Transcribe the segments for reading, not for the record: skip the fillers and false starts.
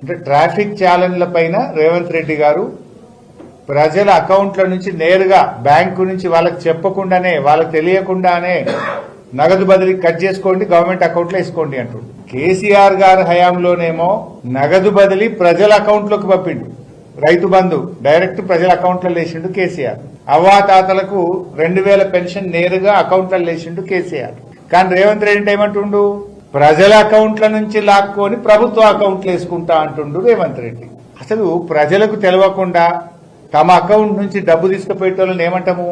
అంటే ట్రాఫిక్ ఛాలెంజ్ల పైన రేవంత్ రెడ్డి గారు ప్రజల అకౌంట్ల నుంచి నేరుగా బ్యాంకు నుంచి వాళ్ళకి చెప్పకుండానే వాళ్ళకి తెలియకుండానే నగదు బదిలీ కట్ చేసుకోండి, గవర్నమెంట్ అకౌంట్లో వేసుకోండి అంటుండు. కేసీఆర్ గారి హయాంలోనేమో నగదు బదిలీ ప్రజల అకౌంట్లోకి పంపిండు. రైతు బంధు డైరెక్ట్ ప్రజల అకౌంట్లో వేసిండు కేసీఆర్. అవ్వాతాతలకు 2000 పెన్షన్ నేరుగా అకౌంట్లో వేసిండు కేసీఆర్. కానీ రేవంత్ రెడ్డి ఏమంటుండు, ప్రజల అకౌంట్ల నుంచి లాక్కొని ప్రభుత్వ అకౌంట్లు వేసుకుంటా అంటుండు రేవంత్ రెడ్డి. అసలు ప్రజలకు తెలియకుండా తమ అకౌంట్ నుంచి డబ్బు తీసుకుపోయేటోళ్ళని ఏమంటాము?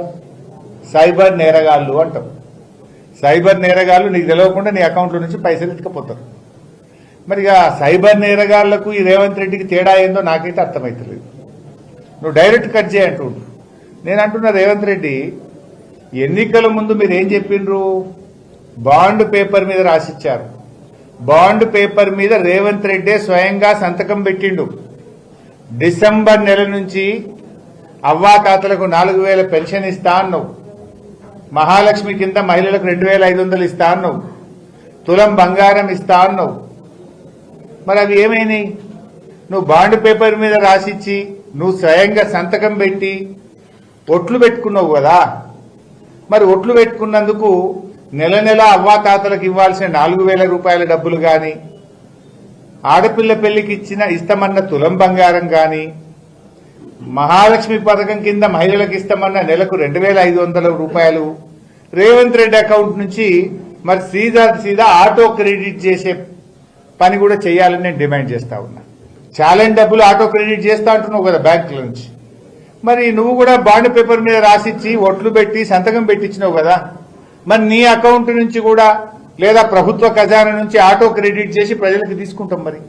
సైబర్ నేరగాళ్లు అంటాం. సైబర్ నేరగాళ్లు నీకు తెలియకుండా నీ అకౌంట్ల నుంచి పైసలు ఎత్తుకపోతారు. మరి ఇక సైబర్ నేరగాళ్లకు ఈ రేవంత్ రెడ్డికి తేడా ఏందో నాకైతే అర్థమవుతలేదు. నువ్వు డైరెక్ట్ కట్ చేయంటుండు. నేను అంటున్నా రేవంత్ రెడ్డి, ఎన్నికల ముందు మీరు ఏం చెప్పిండ్రు? బాండ్ పేపర్ మీద రాసిచ్చారు. బాండ్ పేపర్ మీద రేవంత్ రెడ్డి స్వయంగా సంతకం పెట్టిండు. డిసెంబర్ నెల నుంచి అవ్వాతాతలకు 4000 పెన్షన్ ఇస్తా అన్నావు. మహాలక్ష్మి కింద మహిళలకు 2500 ఇస్తా అన్నావు. తులం బంగారం ఇస్తా అన్నావు. మరి అవి ఏమైనాయి? నువ్వు బాండ్ పేపర్ మీద రాసిచ్చి నువ్వు స్వయంగా సంతకం పెట్టి ఒట్లు పెట్టుకున్నావు కదా. మరి ఒట్లు పెట్టుకున్నందుకు నెల నెల అవ్వాతాతలకు ఇవ్వాల్సిన 4000 రూపాయల డబ్బులు గాని, ఆడపిల్ల పెళ్లికి ఇస్తామన్న తులం బంగారం గాని, మహాలక్ష్మి పథకం కింద మహిళలకు ఇస్తామన్న నెలకు 2500 రూపాయలు రేవంత్ రెడ్డి అకౌంట్ నుంచి మరి సీదా ఆటో క్రెడిట్ చేసే పని కూడా చేయాలని నేను డిమాండ్ చేస్తా ఉన్నా. ఛాలెంజ్ డబ్బులు ఆటో క్రెడిట్ చేస్తా అంటున్నావు కదా బ్యాంకుల నుంచి. మరి నువ్వు కూడా బాండ్ పేపర్ మీద రాసిచ్చి ఒట్లు పెట్టి సంతకం పెట్టించినావు కదా. మరి నీ అకౌంట్ నుంచి కూడా లేదా ప్రభుత్వ ఖజానా నుంచి ఆటో క్రెడిట్ చేసి ప్రజలకు తీసుకుంటాం. మరి